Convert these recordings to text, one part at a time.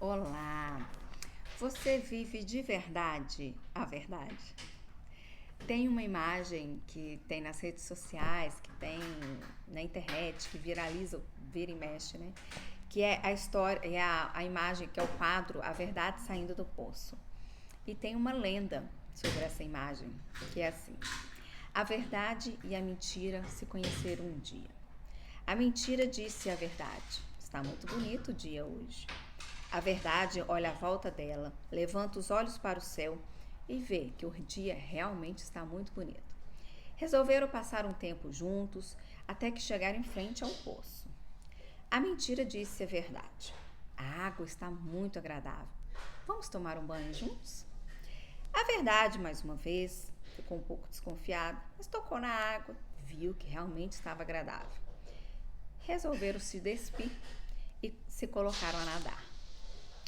Olá! Você vive de verdade a verdade? Tem uma imagem que tem nas redes sociais, que tem na internet, que viraliza, vira e mexe, né? Que é a história, é a imagem, que é o quadro A Verdade Saindo do Poço. E tem uma lenda sobre essa imagem, que é assim: a verdade e a mentira se conheceram um dia. A mentira disse a verdade: está muito bonito o dia hoje. A verdade olha à volta dela, levanta os olhos para o céu e vê que o dia realmente está muito bonito. Resolveram passar um tempo juntos até que chegaram em frente ao poço. A mentira disse a verdade: a água está muito agradável. Vamos tomar um banho juntos? A verdade, mais uma vez, ficou um pouco desconfiada, mas tocou na água, viu que realmente estava agradável. Resolveram se despir e se colocaram a nadar.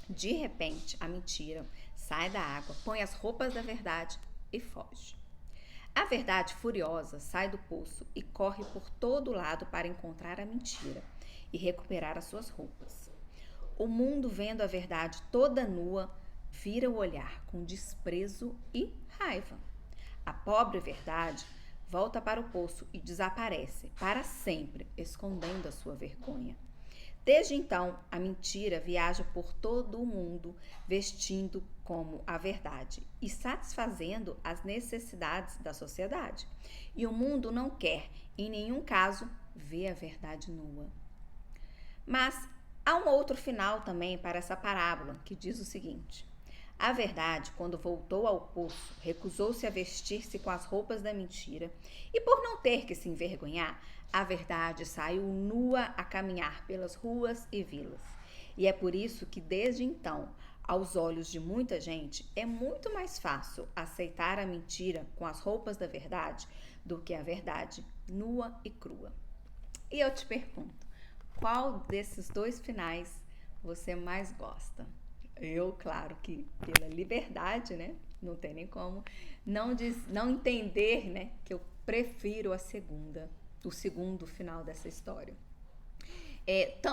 De repente, a mentira sai da água, põe as roupas da verdade e foge. A verdade, furiosa, sai do poço e corre por todo lado para encontrar a mentira e recuperar as suas roupas. O mundo, vendo a verdade toda nua, vira o olhar com desprezo e raiva. A pobre verdade volta para o poço e desaparece para sempre, escondendo a sua vergonha. Desde então, a mentira viaja por todo o mundo, vestindo como a verdade e satisfazendo as necessidades da sociedade. E o mundo não quer, em nenhum caso, ver a verdade nua. Mas há um outro final também para essa parábola, que diz o seguinte: a verdade, quando voltou ao poço, recusou-se a vestir-se com as roupas da mentira, e por não ter que se envergonhar, a verdade saiu nua a caminhar pelas ruas e vilas. E é por isso que, desde então, aos olhos de muita gente, é muito mais fácil aceitar a mentira com as roupas da verdade do que a verdade nua e crua. E eu te pergunto, qual desses dois finais você mais gosta? Eu, claro que pela liberdade, né? Não tem nem como não entender, né? Que eu prefiro o segundo final dessa história.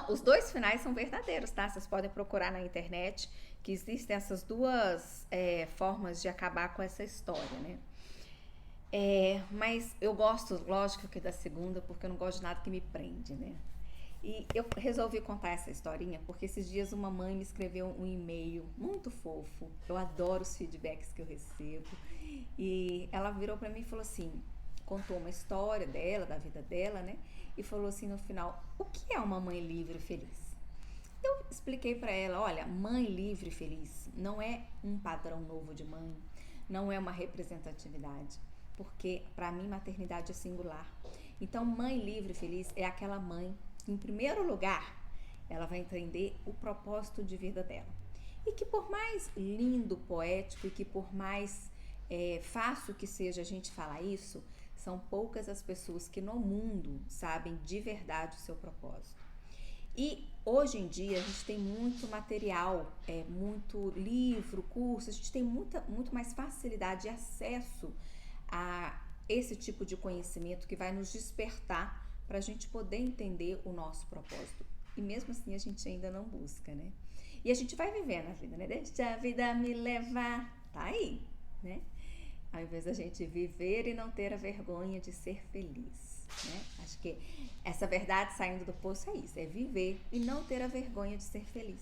Os dois finais são verdadeiros, tá? Vocês podem procurar na internet que existem essas duas formas de acabar com essa história, né? Mas eu gosto, lógico, que da segunda, porque eu não gosto de nada que me prende, né? E eu resolvi contar essa historinha porque esses dias uma mãe me escreveu um e-mail muito fofo. Eu adoro os feedbacks que eu recebo. E ela virou pra mim e falou assim, contou uma história dela, da vida dela, né? E falou assim no final: o que é uma mãe livre e feliz? Eu expliquei pra ela: olha, mãe livre e feliz não é um padrão novo de mãe, não é uma representatividade, porque pra mim maternidade é singular. Então, mãe livre e feliz é aquela mãe que, em primeiro lugar, ela vai entender o propósito de vida dela. E que por mais lindo, poético e que por mais fácil que seja a gente falar isso, são poucas as pessoas que no mundo sabem de verdade o seu propósito. E hoje em dia a gente tem muito material, muito livro, curso, a gente tem muito mais facilidade de acesso a esse tipo de conhecimento que vai nos despertar para a gente poder entender o nosso propósito. E mesmo assim a gente ainda não busca, né? E a gente vai vivendo a vida, né? Deixa a vida me levar, tá aí, né? Ao invés da gente viver e não ter a vergonha de ser feliz, né? Acho que essa verdade saindo do poço é isso, é viver e não ter a vergonha de ser feliz.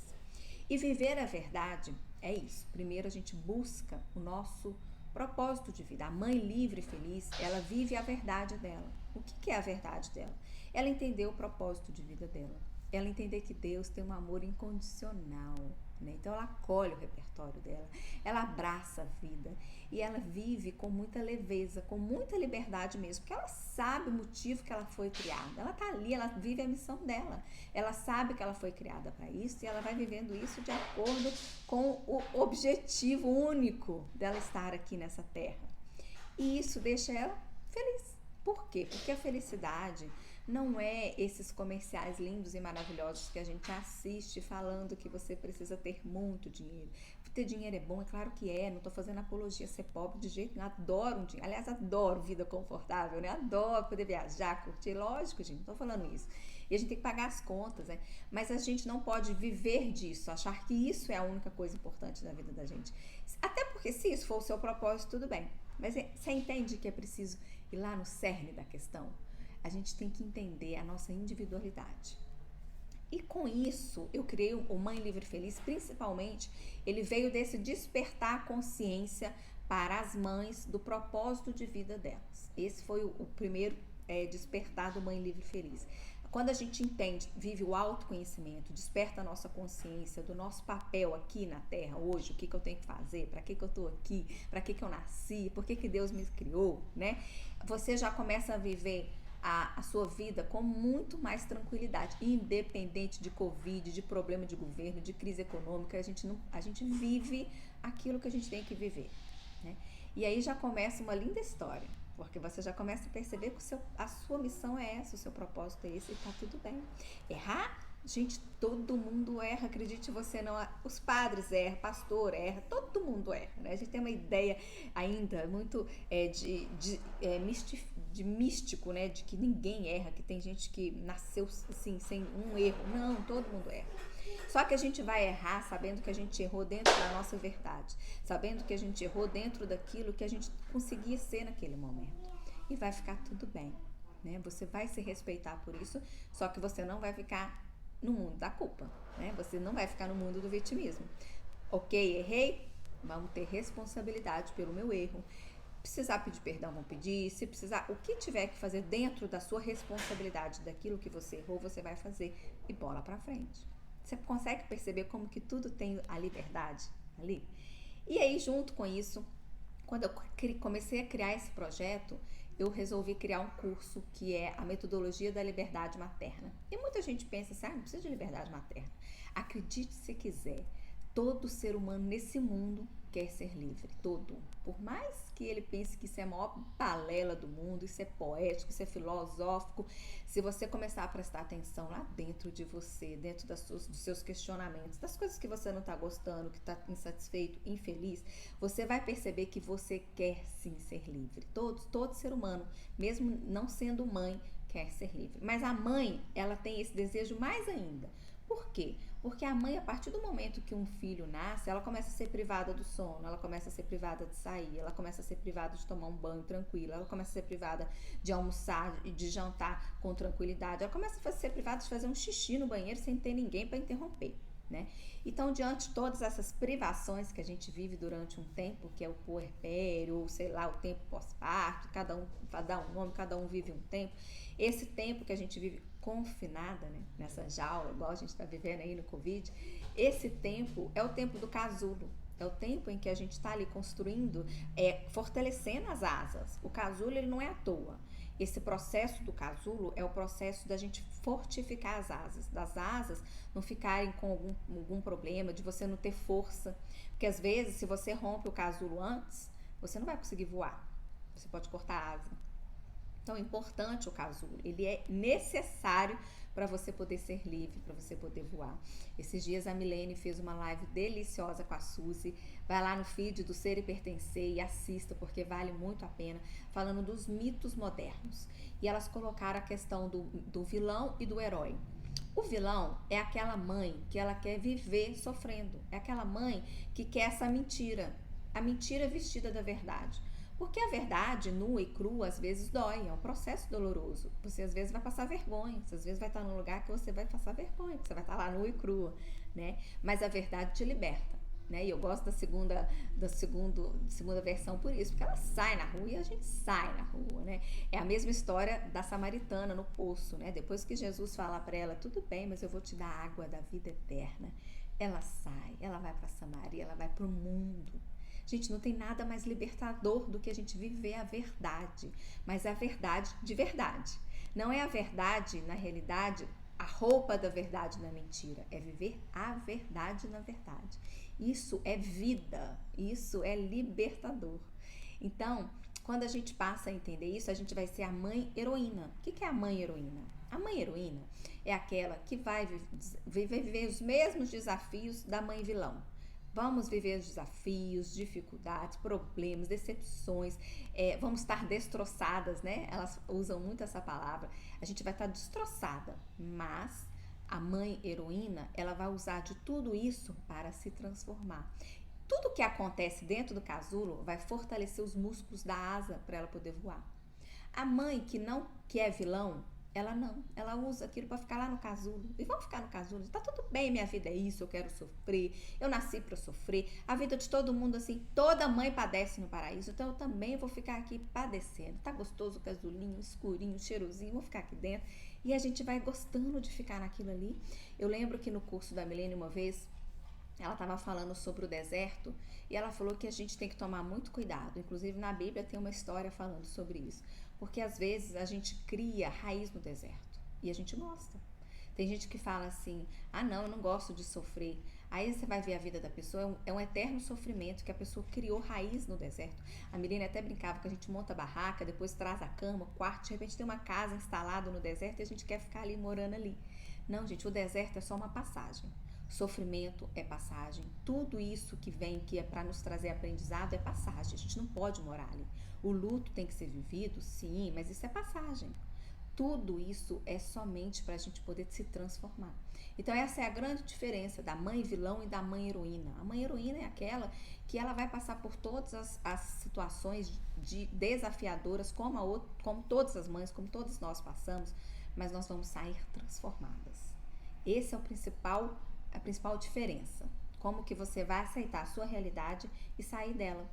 E viver a verdade é isso. Primeiro a gente busca o nosso propósito de vida. A mãe livre e feliz, ela vive a verdade dela. O que é a verdade dela? Ela entender o propósito de vida dela. Ela entender que Deus tem um amor incondicional, né? Então ela acolhe o repertório dela, ela abraça a vida e ela vive com muita leveza, com muita liberdade mesmo, porque ela sabe o motivo que ela foi criada. Ela tá ali, ela vive a missão dela. Ela sabe que ela foi criada para isso e ela vai vivendo isso de acordo com o objetivo único dela estar aqui nessa terra. E isso deixa ela feliz. Por quê? Porque a felicidade Não é esses comerciais lindos e maravilhosos que a gente assiste falando que você precisa ter muito dinheiro. Ter dinheiro é bom, é claro que é, não tô fazendo apologia a ser pobre de jeito nenhum, adoro um dinheiro, aliás, adoro vida confortável, né? Adoro poder viajar, curtir, lógico, gente, não tô falando isso. E a gente tem que pagar as contas, né? Mas a gente não pode viver disso, achar que isso é a única coisa importante da vida da gente. Até porque se isso for o seu propósito, tudo bem. Mas você entende que é preciso ir lá no cerne da questão? A gente tem que entender a nossa individualidade. E com isso, eu criei o Mãe Livre Feliz, principalmente, ele veio desse despertar a consciência para as mães do propósito de vida delas. Esse foi o primeiro despertar do Mãe Livre Feliz. Quando a gente entende, vive o autoconhecimento, desperta a nossa consciência do nosso papel aqui na Terra hoje, o que eu tenho que fazer, para que eu tô aqui, para que eu nasci, por que Deus me criou, né? Você já começa a viver a sua vida com muito mais tranquilidade, independente de Covid, de problema de governo, de crise econômica, a gente vive aquilo que a gente tem que viver, né? E aí já começa uma linda história, porque você já começa a perceber que a sua missão é essa, o seu propósito é esse, e tá tudo bem. Errar, gente, todo mundo erra, acredite você não, os padres erram, pastor erra, todo mundo erra, né? A gente tem uma ideia ainda muito de místico, né? De que ninguém erra, que tem gente que nasceu assim, sem um erro. Não, todo mundo erra. Só que a gente vai errar sabendo que a gente errou dentro da nossa verdade, sabendo que a gente errou dentro daquilo que a gente conseguia ser naquele momento. E vai ficar tudo bem, né? Você vai se respeitar por isso, só que você não vai ficar no mundo da culpa, né? Você não vai ficar no mundo do vitimismo. Ok, errei, vamos ter responsabilidade pelo meu erro. Precisar pedir perdão, vão pedir. Se precisar, o que tiver que fazer dentro da sua responsabilidade, daquilo que você errou, você vai fazer e bola pra frente. Você consegue perceber como que tudo tem a liberdade ali? E aí, junto com isso, quando eu comecei a criar esse projeto, eu resolvi criar um curso que é a metodologia da liberdade materna. E muita gente pensa assim, não precisa de liberdade materna. Acredite se quiser, todo ser humano nesse mundo quer ser livre, todo. Por mais que ele pense que isso é a maior balela do mundo, isso é poético, isso é filosófico, se você começar a prestar atenção lá dentro de você, dentro dos seus questionamentos, das coisas que você não está gostando, que está insatisfeito, infeliz, você vai perceber que você quer sim ser livre. Todo ser humano, mesmo não sendo mãe, quer ser livre. Mas a mãe, ela tem esse desejo mais ainda. Por quê? Porque a mãe, a partir do momento que um filho nasce, ela começa a ser privada do sono, ela começa a ser privada de sair, ela começa a ser privada de tomar um banho tranquilo, ela começa a ser privada de almoçar e de jantar com tranquilidade, ela começa a ser privada de fazer um xixi no banheiro sem ter ninguém para interromper, né? Então, diante de todas essas privações que a gente vive durante um tempo, que é o puerpério, ou sei lá, o tempo pós-parto, cada um vai dar um nome, cada um vive um tempo, esse tempo que a gente vive confinada, né, nessa jaula, igual a gente está vivendo aí no Covid, esse tempo é o tempo do casulo, é o tempo em que a gente está ali construindo, fortalecendo as asas. O casulo, ele não é à toa. Esse processo do casulo é o processo da gente fortificar as asas, das asas não ficarem com algum problema, de você não ter força, porque às vezes se você rompe o casulo antes, você não vai conseguir voar, você pode cortar a asa. Então é importante o casulo, ele é necessário para você poder ser livre, para você poder voar. Esses dias a Milene fez uma live deliciosa com a Suzy, vai lá no feed do Ser e Pertencer e assista, porque vale muito a pena, falando dos mitos modernos. E elas colocaram a questão do vilão e do herói. O vilão é aquela mãe que ela quer viver sofrendo, é aquela mãe que quer essa mentira, a mentira vestida da verdade. Porque a verdade, nua e crua, às vezes dói, é um processo doloroso. Você às vezes vai passar vergonha, você às vezes vai estar num lugar que você vai passar vergonha, que você vai estar lá nua e crua, né? Mas a verdade te liberta, né? E eu gosto da segunda versão por isso, porque ela sai na rua e a gente sai na rua, né? É a mesma história da samaritana no poço, né? Depois que Jesus fala para ela, tudo bem, mas eu vou te dar a água da vida eterna. Ela sai, ela vai para Samaria, ela vai para o mundo. Gente, não tem nada mais libertador do que a gente viver a verdade, mas a verdade de verdade. Não é a verdade, na realidade, a roupa da verdade na mentira. É viver a verdade na verdade. Isso é vida, isso é libertador. Então, Quando a gente passa a entender isso, a gente vai ser a mãe heroína. O que é a mãe heroína? A mãe heroína é aquela que vai viver os mesmos desafios da mãe vilão. Vamos viver os desafios, dificuldades, problemas, decepções, vamos estar destroçadas, né? Elas usam muito essa palavra. A gente vai estar destroçada, mas a mãe heroína, ela vai usar de tudo isso para se transformar. Tudo que acontece dentro do casulo vai fortalecer os músculos da asa para ela poder voar. A mãe que é vilão, ela usa aquilo para ficar lá no casulo. E vamos ficar no casulo. Tá tudo bem, minha vida é isso, eu quero sofrer. Eu nasci para sofrer. A vida de todo mundo assim, toda mãe padece no paraíso, então eu também vou ficar aqui padecendo. Tá gostoso o casulinho, escurinho, cheirosinho, vou ficar aqui dentro. E a gente vai gostando de ficar naquilo ali. Eu lembro que no curso da Milene uma vez, ela estava falando sobre o deserto e ela falou que a gente tem que tomar muito cuidado. Inclusive na Bíblia tem uma história falando sobre isso. Porque às vezes a gente cria raiz no deserto e a gente gosta. Tem gente que fala assim, ah não, eu não gosto de sofrer. Aí você vai ver a vida da pessoa, é um eterno sofrimento que a pessoa criou raiz no deserto. A Milene até brincava que a gente monta a barraca, depois traz a cama, o quarto, de repente tem uma casa instalada no deserto e a gente quer ficar ali morando ali. Não, gente, o deserto é só uma passagem. Sofrimento é passagem. Tudo isso que vem, que é para nos trazer aprendizado, é passagem. A gente não pode morar ali. O luto tem que ser vivido, sim, mas isso é passagem. Tudo isso é somente para a gente poder se transformar. Então essa é a grande diferença da mãe vilão e da mãe heroína. A mãe heroína é aquela que ela vai passar por todas as situações desafiadoras, como todas as mães, como todos nós passamos, mas nós vamos sair transformadas. Esse é a principal diferença. Como que você vai aceitar a sua realidade e sair dela.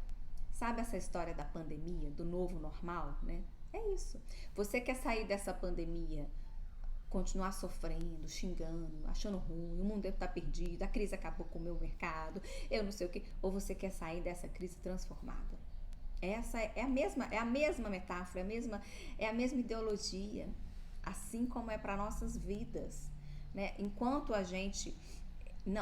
Sabe essa história da pandemia, do novo normal, né? É isso. Você quer sair dessa pandemia, continuar sofrendo, xingando, achando ruim, o mundo está perdido, a crise acabou com o meu mercado, eu não sei o quê, ou você quer sair dessa crise transformada? Essa é a mesma metáfora, é a mesma ideologia, assim como é para nossas vidas, né? Enquanto a gente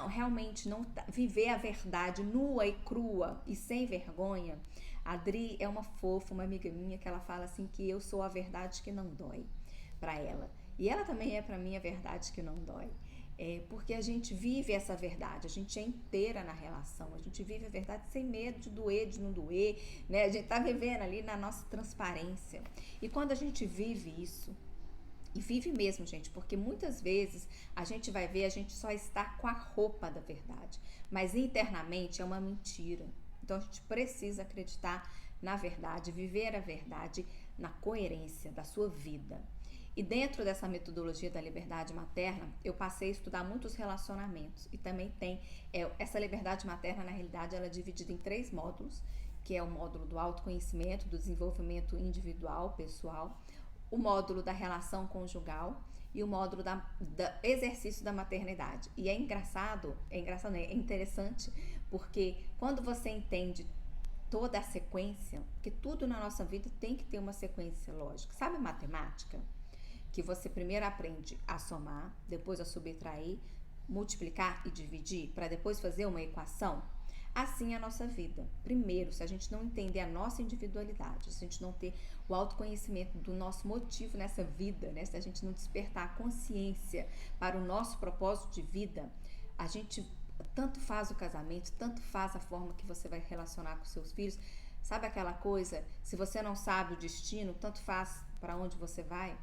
realmente não viver a verdade nua e crua e sem vergonha. A Adri é uma fofa, uma amiga minha, que ela fala assim que eu sou a verdade que não dói para ela. E ela também é para mim a verdade que não dói. Porque a gente vive essa verdade, a gente é inteira na relação, a gente vive a verdade sem medo de doer, de não doer, né? A gente tá vivendo ali na nossa transparência. E quando a gente vive isso, e vive mesmo, gente, porque muitas vezes a gente vai ver, a gente só está com a roupa da verdade, mas internamente é uma mentira. Então a gente precisa acreditar na verdade, viver a verdade na coerência da sua vida. E dentro dessa metodologia da liberdade materna, eu passei a estudar muitos relacionamentos. E também tem, essa liberdade materna, na realidade, ela é dividida em 3 módulos, que é o módulo do autoconhecimento, do desenvolvimento individual, pessoal, o módulo da relação conjugal e o módulo da exercício da maternidade. E é interessante, porque quando você entende toda a sequência, porque tudo na nossa vida tem que ter uma sequência lógica. Sabe matemática? Que você primeiro aprende a somar, depois a subtrair, multiplicar e dividir, para depois fazer uma equação. Assim é a nossa vida. Primeiro, se a gente não entender a nossa individualidade, se a gente não ter o autoconhecimento do nosso motivo nessa vida, né? Se a gente não despertar a consciência para o nosso propósito de vida, a gente tanto faz o casamento, tanto faz a forma que você vai relacionar com seus filhos. Sabe aquela coisa, se você não sabe o destino, tanto faz para onde você vai?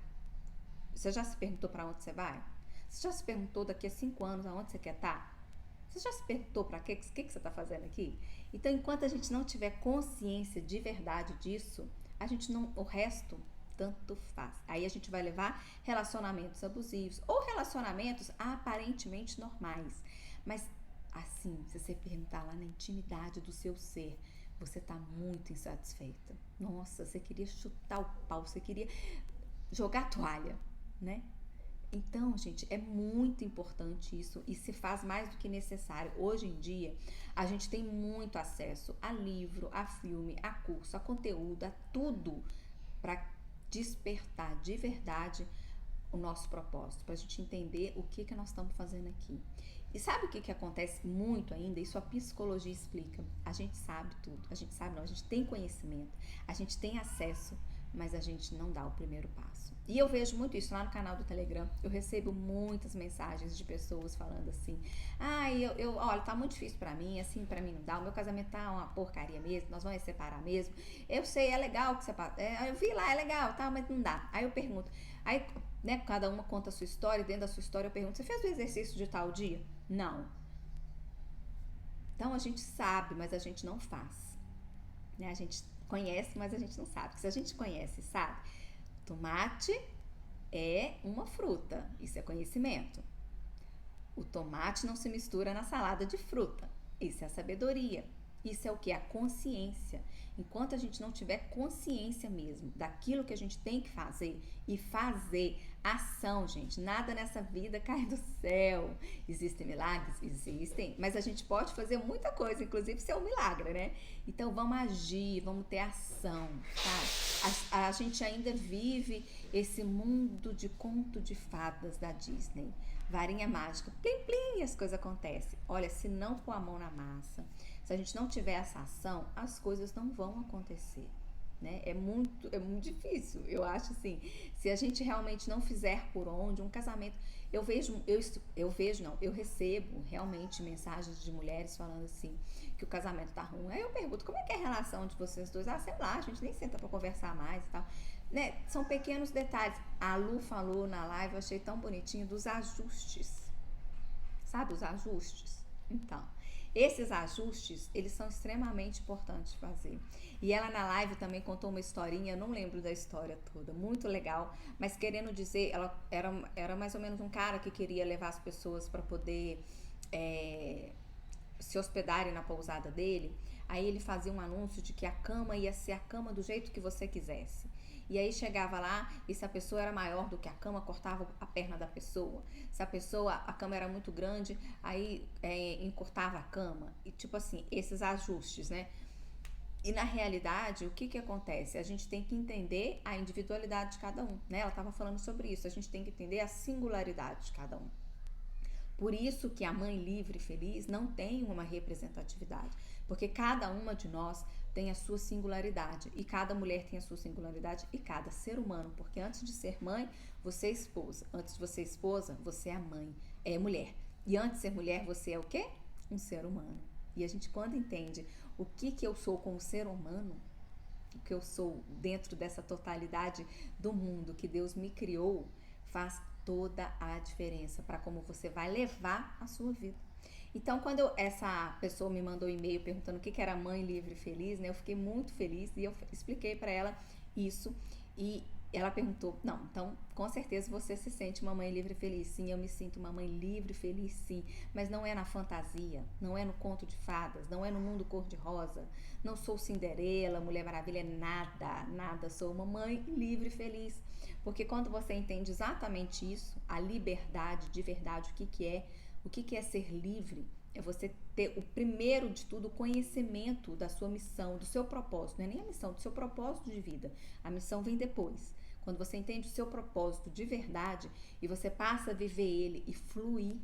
Você já se perguntou para onde você vai? Você já se perguntou daqui a 5 anos aonde você quer estar? Você já se perguntou para que você está fazendo aqui? Então, enquanto a gente não tiver consciência de verdade disso, a gente não, o resto tanto faz. Aí a gente vai levar relacionamentos abusivos ou relacionamentos aparentemente normais. Mas assim, se você perguntar lá na intimidade do seu ser, você está muito insatisfeita. Nossa, você queria chutar o pau, você queria jogar a toalha, né? Então, gente, é muito importante isso e se faz mais do que necessário. Hoje em dia, a gente tem muito acesso a livro, a filme, a curso, a conteúdo, a tudo para despertar de verdade o nosso propósito, para a gente entender o que nós estamos fazendo aqui. E sabe o que acontece muito ainda? Isso a psicologia explica. A gente sabe tudo. A gente sabe não, a gente tem conhecimento. A gente tem acesso, mas a gente não dá o primeiro passo. E eu vejo muito isso lá no canal do Telegram. Eu recebo muitas mensagens de pessoas falando assim: olha, tá muito difícil pra mim, assim, pra mim não dá. O meu casamento tá uma porcaria mesmo, nós vamos separar mesmo. Eu sei, é legal que você... eu vi lá, é legal, tá, mas não dá. Aí eu pergunto, aí, né, cada uma conta a sua história, e dentro da sua história eu pergunto: você fez o exercício de tal dia? Não. Então a gente sabe, mas a gente não faz. Né? A gente conhece, mas a gente não sabe. Se a gente conhece e sabe, tomate é uma fruta, isso é conhecimento. O tomate não se mistura na salada de fruta, isso é a sabedoria. Isso é o que? A consciência. Enquanto a gente não tiver consciência mesmo daquilo que a gente tem que fazer e fazer ação, gente, nada nessa vida cai do céu. Existem milagres? Existem, mas a gente pode fazer muita coisa, inclusive ser um milagre, né? Então vamos agir, vamos ter ação, tá? A gente ainda vive esse mundo de conto de fadas da Disney. Varinha mágica, plim plim, as coisas acontecem. Olha, se não pôr a mão na massa, se a gente não tiver essa ação, as coisas não vão acontecer, né? É muito difícil. Eu acho assim, se a gente realmente não fizer por onde, um casamento, eu recebo realmente mensagens de mulheres falando assim, que o casamento tá ruim. Aí eu pergunto: como é que é a relação de vocês dois? Ah, sei lá, a gente nem senta pra conversar mais e tal. Né? São pequenos detalhes. A Lu falou na live, eu achei tão bonitinho, dos ajustes. Sabe os ajustes? Então, esses ajustes, eles são extremamente importantes de fazer. E ela na live também contou uma historinha, eu não lembro da história toda, muito legal, mas querendo dizer, ela era mais ou menos um cara que queria levar as pessoas para poder se hospedarem na pousada dele. Aí ele fazia um anúncio de que a cama ia ser a cama do jeito que você quisesse. E aí chegava lá, e se a pessoa era maior do que a cama, cortava a perna da pessoa. Se a cama era muito grande, aí encurtava a cama. E tipo assim, esses ajustes, né? E na realidade, o que acontece? A gente tem que entender a individualidade de cada um, né? Ela estava falando sobre isso. A gente tem que entender a singularidade de cada um. Por isso que a mãe livre e feliz não tem uma representatividade, porque cada uma de nós tem a sua singularidade, e cada mulher tem a sua singularidade, e cada ser humano, porque antes de ser mãe, você é esposa, antes de você esposa, você é mãe, é mulher, e antes de ser mulher, você é o quê? Um ser humano. E a gente, quando entende o que eu sou como ser humano, o que eu sou dentro dessa totalidade do mundo que Deus me criou, faz toda a diferença para como você vai levar a sua vida. Então, quando essa pessoa me mandou um e-mail perguntando o que era mãe livre e feliz, né, eu fiquei muito feliz e eu expliquei para ela isso. E ela perguntou: não, então com certeza você se sente uma mãe livre e feliz. Sim, eu me sinto uma mãe livre e feliz, sim, mas não é na fantasia, não é no conto de fadas, não é no mundo cor-de-rosa, não sou Cinderela, Mulher Maravilha, nada, sou uma mãe livre e feliz. Porque quando você entende exatamente isso, a liberdade de verdade, o que é ser livre, é você ter o primeiro de tudo, o conhecimento da sua missão, do seu propósito. Não é nem a missão, do seu propósito de vida. A missão vem depois. Quando você entende o seu propósito de verdade e você passa a viver ele e fluir,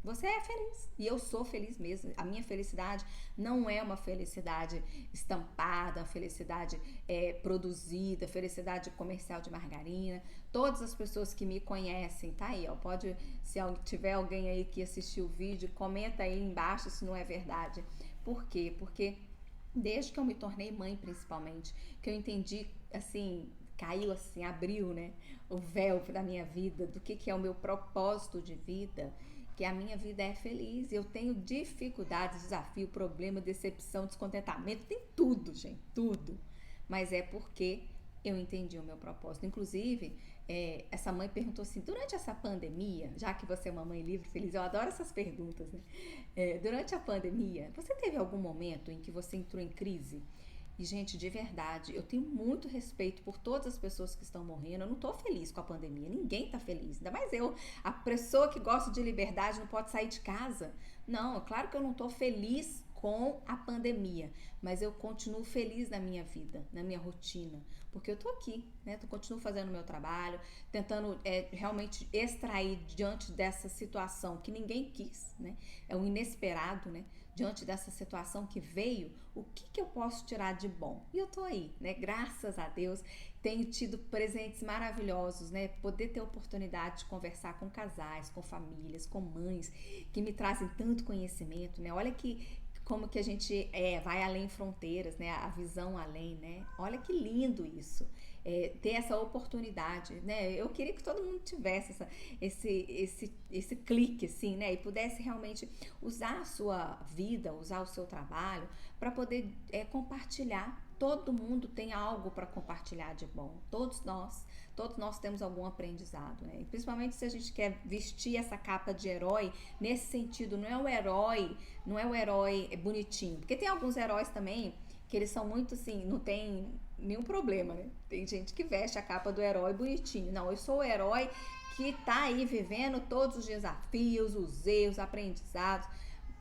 você é feliz. E eu sou feliz mesmo. A minha felicidade não é uma felicidade estampada, uma felicidade produzida, felicidade comercial de margarina. Todas as pessoas que me conhecem, tá aí, ó. Pode, se tiver alguém aí que assistiu o vídeo, comenta aí embaixo se não é verdade. Por quê? Porque desde que eu me tornei mãe, principalmente, que eu entendi, assim, caiu assim, abriu, né, o véu da minha vida, do que é o meu propósito de vida, que a minha vida é feliz. Eu tenho dificuldades, desafio, problema, decepção, descontentamento, tem tudo, gente, tudo. Mas é porque eu entendi o meu propósito. Inclusive, essa mãe perguntou assim: durante essa pandemia, já que você é uma mãe livre, feliz, eu adoro essas perguntas, né? Durante a pandemia, você teve algum momento em que você entrou em crise? E, gente, de verdade, eu tenho muito respeito por todas as pessoas que estão morrendo. Eu não tô feliz com a pandemia, ninguém tá feliz. Ainda mais eu, a pessoa que gosta de liberdade, não pode sair de casa. Não, claro que eu não tô feliz com a pandemia, mas eu continuo feliz na minha vida, na minha rotina, porque eu tô aqui, né? Eu continuo fazendo o meu trabalho, tentando realmente extrair diante dessa situação que ninguém quis, né? É o inesperado, né? Diante dessa situação que veio, o que eu posso tirar de bom? E eu tô aí, né? Graças a Deus, tenho tido presentes maravilhosos, né? Poder ter a oportunidade de conversar com casais, com famílias, com mães que me trazem tanto conhecimento, né? Olha que como que a gente vai além fronteiras, né? A visão além, né? Olha que lindo isso. Ter essa oportunidade, né? Eu queria que todo mundo tivesse esse clique, assim, né? E pudesse realmente usar a sua vida, usar o seu trabalho para poder compartilhar. Todo mundo tem algo para compartilhar de bom. Todos nós temos algum aprendizado, né? E principalmente se a gente quer vestir essa capa de herói nesse sentido, não é o herói bonitinho, porque tem alguns heróis também que eles são muito assim, não tem nenhum problema, né? Tem gente que veste a capa do herói bonitinho. Não, eu sou o herói que tá aí vivendo todos os desafios, os erros, aprendizados.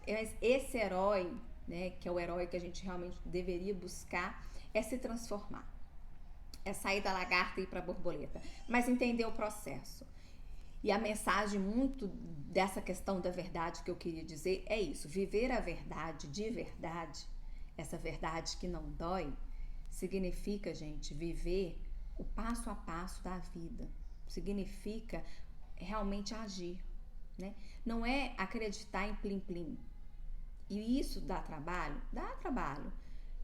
Mas esse herói, né, que é o herói que a gente realmente deveria buscar, é se transformar. É sair da lagarta e ir para a borboleta, mas entender o processo. E a mensagem muito dessa questão da verdade que eu queria dizer é isso: viver a verdade de verdade, essa verdade que não dói, significa, gente, viver o passo a passo da vida. Significa realmente agir, né? Não é acreditar em plim-plim. E isso dá trabalho? Dá trabalho.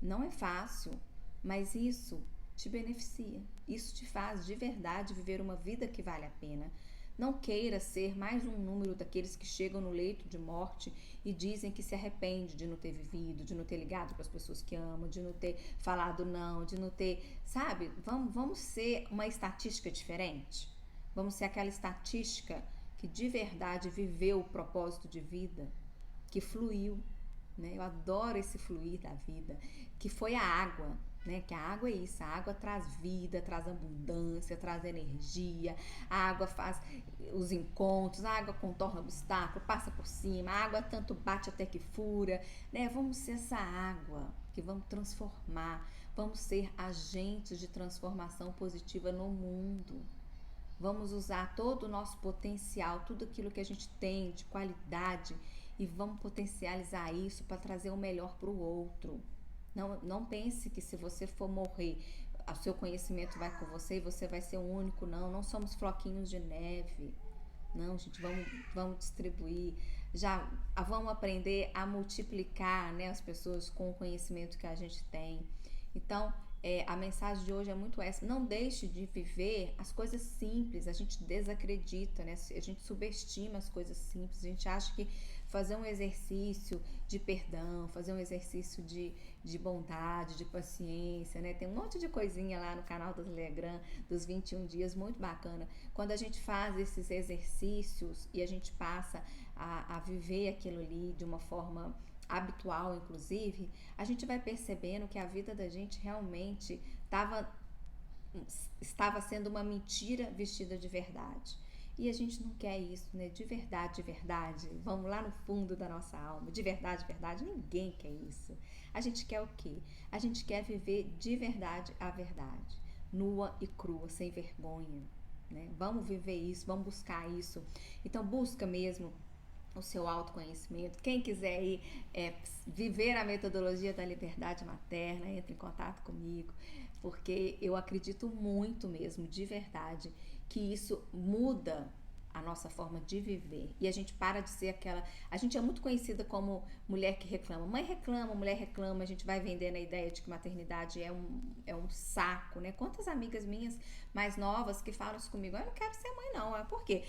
Não é fácil, mas isso te beneficia. Isso te faz de verdade viver uma vida que vale a pena. Não queira ser mais um número daqueles que chegam no leito de morte e dizem que se arrepende de não ter vivido, de não ter ligado para as pessoas que amam, de não ter falado não, de não ter, sabe? Vamos ser uma estatística diferente. Vamos ser aquela estatística que de verdade viveu o propósito de vida, que fluiu, né? Eu adoro esse fluir da vida, que foi a água, né? Que a água é isso, a água traz vida, traz abundância, traz energia, a água faz os encontros, a água contorna o obstáculo, passa por cima, a água tanto bate até que fura, né? Vamos ser essa água que vamos transformar, vamos ser agentes de transformação positiva no mundo. Vamos usar todo o nosso potencial, tudo aquilo que a gente tem de qualidade e vamos potencializar isso para trazer o melhor para o outro. Não pense que se você for morrer, o seu conhecimento vai com você e você vai ser o único. Não somos floquinhos de neve. Não, gente, vamos distribuir. Já vamos aprender a multiplicar, né, as pessoas com o conhecimento que a gente tem. Então, a mensagem de hoje é muito essa: não deixe de viver as coisas simples. A gente desacredita, né? A gente subestima as coisas simples. A gente acha que fazer um exercício de perdão, fazer um exercício de bondade, de paciência, né? Tem um monte de coisinha lá no canal do Telegram dos 21 dias, muito bacana. Quando a gente faz esses exercícios e a gente passa a viver aquilo ali de uma forma habitual, inclusive, a gente vai percebendo que a vida da gente realmente estava sendo uma mentira vestida de verdade. E a gente não quer isso, né? De verdade, vamos lá no fundo da nossa alma, de verdade, ninguém quer isso. A gente quer o quê? A gente quer viver de verdade a verdade, nua e crua, sem vergonha, né? Vamos viver isso, vamos buscar isso. Então busca mesmo o seu autoconhecimento. Quem quiser aí viver a metodologia da liberdade materna, entre em contato comigo, porque eu acredito muito mesmo, de verdade, que isso muda a nossa forma de viver. E a gente para de ser aquela... A gente é muito conhecida como mulher que reclama. Mãe reclama, mulher reclama. A gente vai vendendo a ideia de que maternidade é um saco, né? Quantas amigas minhas mais novas que falam isso comigo: eu não quero ser mãe não. É porque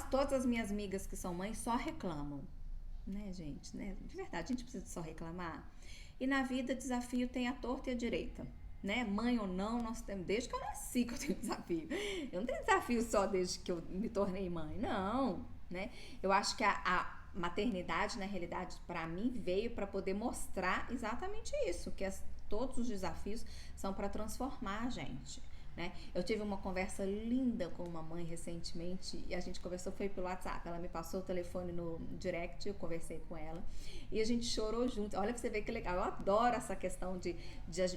todas as minhas amigas que são mães só reclamam. Né, gente? Né? De verdade, a gente precisa só reclamar. E na vida, desafio tem a torta e a direita. Né? Mãe ou não, nós temos, desde que eu nasci que eu tenho desafio. Eu não tenho desafio só desde que eu me tornei mãe, não, né? Eu acho que a maternidade, na realidade, para mim, veio para poder mostrar exatamente isso, que todos os desafios são para transformar a gente, né? Eu tive uma conversa linda com uma mãe recentemente e a gente conversou, foi pelo WhatsApp. Ela me passou o telefone no direct, eu conversei com ela e a gente chorou junto. Olha pra você ver que legal. Eu adoro essa questão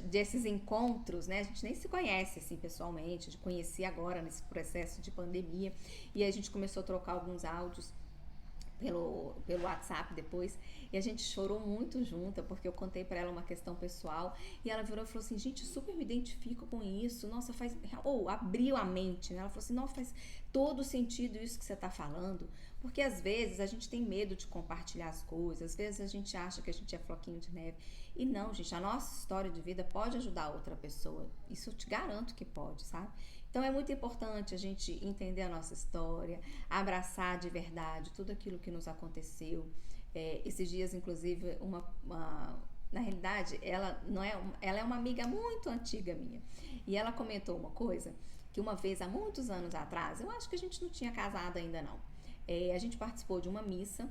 desses encontros, né? A gente nem se conhece assim pessoalmente, de conhecer agora nesse processo de pandemia. E aí a gente começou a trocar alguns áudios pelo WhatsApp depois, e a gente chorou muito junta, porque eu contei pra ela uma questão pessoal, e ela virou e falou assim, gente, super me identifico com isso, nossa, faz, abriu a mente, né? Ela falou assim, nossa, faz todo sentido isso que você tá falando, porque às vezes a gente tem medo de compartilhar as coisas, às vezes a gente acha que a gente é floquinho de neve, e não, gente, a nossa história de vida pode ajudar outra pessoa, isso eu te garanto que pode, sabe? Então é muito importante a gente entender a nossa história, abraçar de verdade tudo aquilo que nos aconteceu. Esses dias, inclusive, na realidade, ela não é, ela é uma amiga muito antiga minha. E ela comentou uma coisa que uma vez, há muitos anos atrás, eu acho que a gente não tinha casado ainda não. A gente participou de uma missa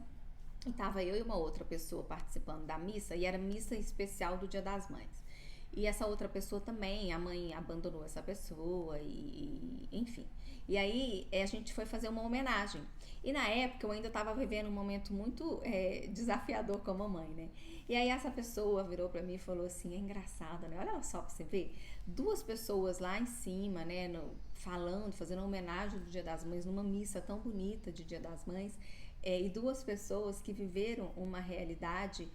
e tava eu e uma outra pessoa participando da missa, e era missa especial do Dia das Mães. E essa outra pessoa também, a mãe abandonou essa pessoa e enfim. E aí a gente foi fazer uma homenagem. E na época eu ainda estava vivendo um momento muito desafiador com a mamãe, né? E aí essa pessoa virou pra mim e falou assim, é engraçado, né? Olha só pra você ver, duas pessoas lá em cima, né, falando, fazendo homenagem do Dia das Mães, numa missa tão bonita de Dia das Mães, e duas pessoas que viveram uma realidade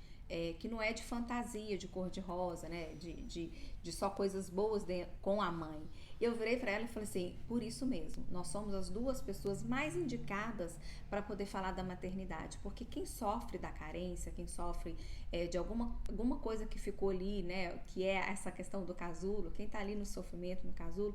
que não é de fantasia, de cor-de-rosa, né? De só coisas boas com a mãe. E eu virei para ela e falei assim, por isso mesmo, nós somos as duas pessoas mais indicadas para poder falar da maternidade, porque quem sofre da carência, quem sofre de alguma coisa que ficou ali, né? Que é essa questão do casulo, quem tá ali no sofrimento, no casulo,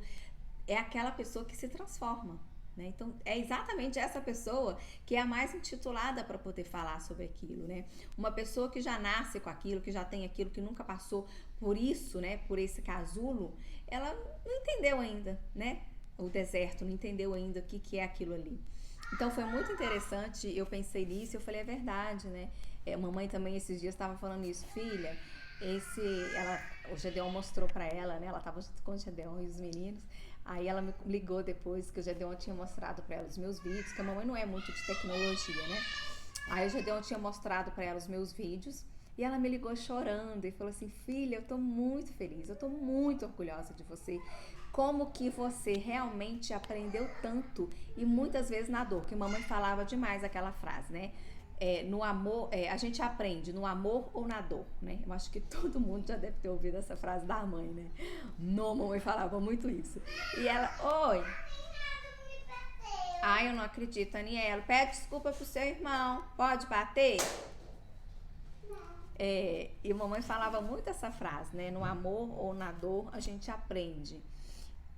é aquela pessoa que se transforma. Né? Então, é exatamente essa pessoa que é a mais intitulada para poder falar sobre aquilo, né? Uma pessoa que já nasce com aquilo, que já tem aquilo, que nunca passou por isso, né? Por esse casulo, ela não entendeu ainda, né? O deserto, não entendeu ainda o que é aquilo ali. Então, foi muito interessante, eu pensei nisso, eu falei, é verdade, né? Mamãe também esses dias estava falando isso, filha, o Gedeon mostrou para ela, né? Ela estava junto com o Gedeon e os meninos. Aí ela me ligou depois que o Gedeon tinha mostrado para ela os meus vídeos, que a mamãe não é muito de tecnologia, né? Aí o Gedeon tinha mostrado para ela os meus vídeos e ela me ligou chorando e falou assim, filha, eu tô muito feliz, eu tô muito orgulhosa de você. Como que você realmente aprendeu tanto e muitas vezes na dor, que mamãe falava demais aquela frase, né? No amor, a gente aprende no amor ou na dor, né? Eu acho que todo mundo já deve ter ouvido essa frase da mãe, né? Não, mamãe falava muito isso. E ela, oi. Ai, eu não acredito, Anielo. Pede desculpa pro seu irmão. Pode bater? E a mamãe falava muito essa frase, né? No amor ou na dor, a gente aprende.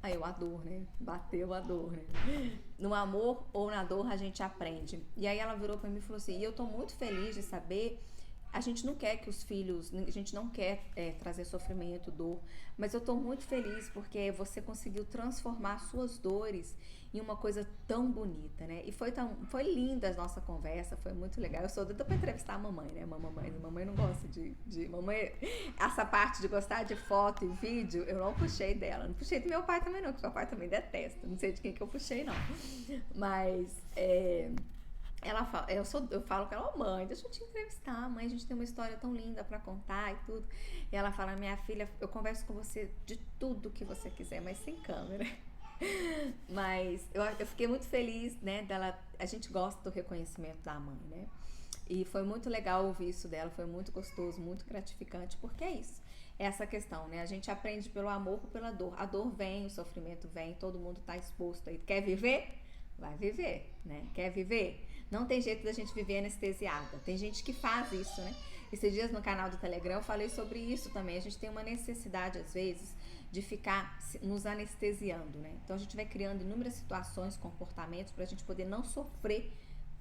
Aí eu adoro, né? Bateu a dor, né? No amor ou na dor a gente aprende. E aí ela virou pra mim e falou assim, e eu tô muito feliz de saber, a gente não quer que os filhos, a gente não quer trazer sofrimento, dor, mas eu tô muito feliz porque você conseguiu transformar suas dores em uma coisa tão bonita, né? E foi linda a nossa conversa, foi muito legal. Eu sou doida pra entrevistar a mamãe, né? Mamãe não gosta mamãe, essa parte de gostar de foto e vídeo, eu não puxei dela. Não puxei do meu pai também não, porque meu pai também detesta. Não sei de quem que eu puxei, não. Mas, ela fala, eu falo com ela, mãe, deixa eu te entrevistar, mãe, a gente tem uma história tão linda pra contar e tudo. E ela fala, minha filha, eu converso com você de tudo que você quiser, mas sem câmera. Mas eu fiquei muito feliz, né, a gente gosta do reconhecimento da mãe, né? E foi muito legal ouvir isso dela, foi muito gostoso, muito gratificante, porque é isso. É essa questão, né? A gente aprende pelo amor ou pela dor. A dor vem, o sofrimento vem, todo mundo tá exposto aí. Quer viver? Vai viver, né? Quer viver? Não tem jeito da gente viver anestesiada. Tem gente que faz isso, né? Esses dias no canal do Telegram eu falei sobre isso também. A gente tem uma necessidade, às vezes, de ficar nos anestesiando, né? Então a gente vai criando inúmeras situações, comportamentos pra gente poder não sofrer,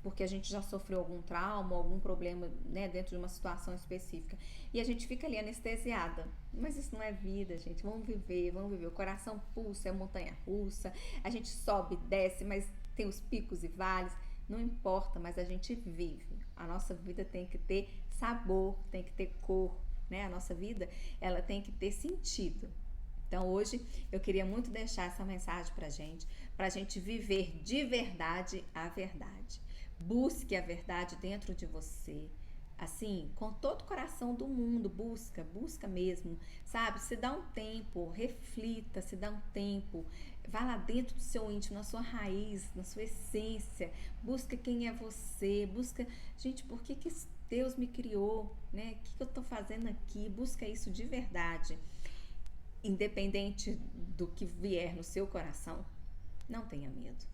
porque a gente já sofreu algum trauma, algum problema, né, dentro de uma situação específica. E a gente fica ali anestesiada. Mas isso não é vida, gente. Vamos viver. O coração pulsa, é montanha russa. A gente sobe, desce, mas tem os picos e vales. Não importa, mas a gente vive. A nossa vida tem que ter sabor, tem que ter cor, né? A nossa vida, ela tem que ter sentido. Então hoje eu queria muito deixar essa mensagem pra gente viver de verdade a verdade. Busque a verdade dentro de você. Assim, com todo o coração do mundo, busca mesmo, sabe? Se dá um tempo, reflita, se dá um tempo, vá lá dentro do seu íntimo, na sua raiz, na sua essência, busca quem é você, busca, gente, por que Deus me criou, né? O que eu tô fazendo aqui? Busca isso de verdade. Independente do que vier no seu coração, não tenha medo.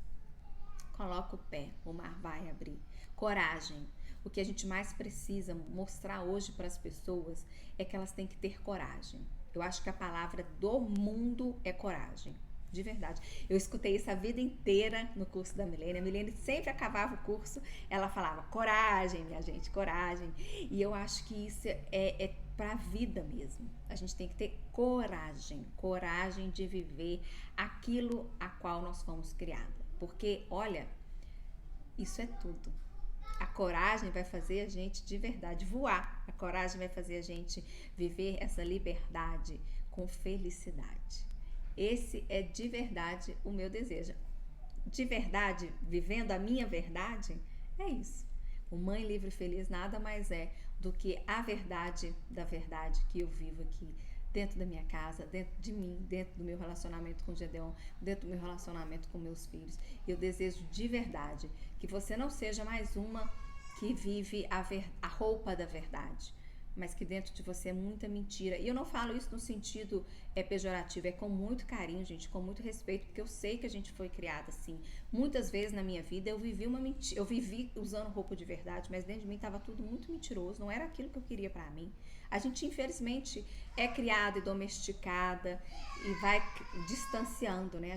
Coloca o pé, o mar vai abrir. Coragem. O que a gente mais precisa mostrar hoje para as pessoas é que elas têm que ter coragem. Eu acho que a palavra do mundo é coragem. De verdade. Eu escutei isso a vida inteira no curso da Milene. A Milene sempre acabava o curso, ela falava coragem, minha gente, coragem. E eu acho que isso é para a vida mesmo. A gente tem que ter coragem de viver aquilo a qual nós fomos criadas. Porque, olha, isso é tudo. A coragem vai fazer a gente de verdade voar. A coragem vai fazer a gente viver essa liberdade com felicidade. Esse é de verdade o meu desejo. De verdade, vivendo a minha verdade, é isso. O Mãe Livre e Feliz nada mais é do que a verdade da verdade que eu vivo aqui dentro da minha casa, dentro de mim, dentro do meu relacionamento com o Gedeon, dentro do meu relacionamento com meus filhos. Eu desejo de verdade que você não seja mais uma que vive a roupa da verdade, mas que dentro de você é muita mentira. E eu não falo isso no sentido pejorativo, é com muito carinho, gente, com muito respeito, porque eu sei que a gente foi criada assim. Muitas vezes na minha vida eu vivi uma mentira, eu vivi usando roupa de verdade, mas dentro de mim estava tudo muito mentiroso, não era aquilo que eu queria para mim. A gente, infelizmente, é criada e domesticada e vai distanciando, né?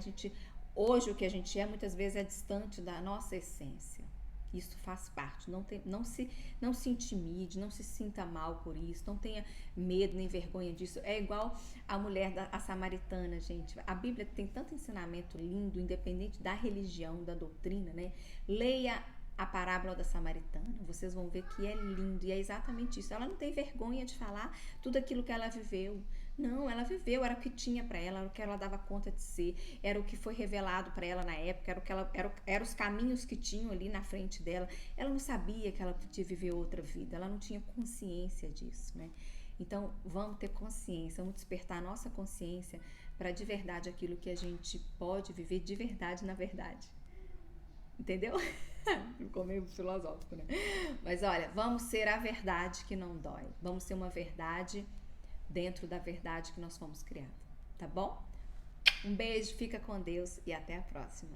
Hoje o que a gente é, muitas vezes é distante da nossa essência. Isso faz parte, não se intimide, não se sinta mal por isso, não tenha medo nem vergonha disso. É igual a mulher a samaritana, gente. A Bíblia tem tanto ensinamento lindo, independente da religião, da doutrina, né? Leia a parábola da samaritana, vocês vão ver que é lindo e é exatamente isso. Ela não tem vergonha de falar tudo aquilo que ela viveu. Não, ela viveu, era o que tinha para ela, era o que ela dava conta de ser, era o que foi revelado para ela na época, era os caminhos que tinham ali na frente dela. Ela não sabia que ela podia viver outra vida, ela não tinha consciência disso, né? Então, vamos ter consciência, vamos despertar a nossa consciência para de verdade aquilo que a gente pode viver de verdade na verdade. Entendeu? Ficou meio filosófico, né? Mas olha, vamos ser a verdade que não dói. Vamos ser uma verdade dentro da verdade que nós fomos criados, tá bom? Um beijo, fica com Deus e até a próxima.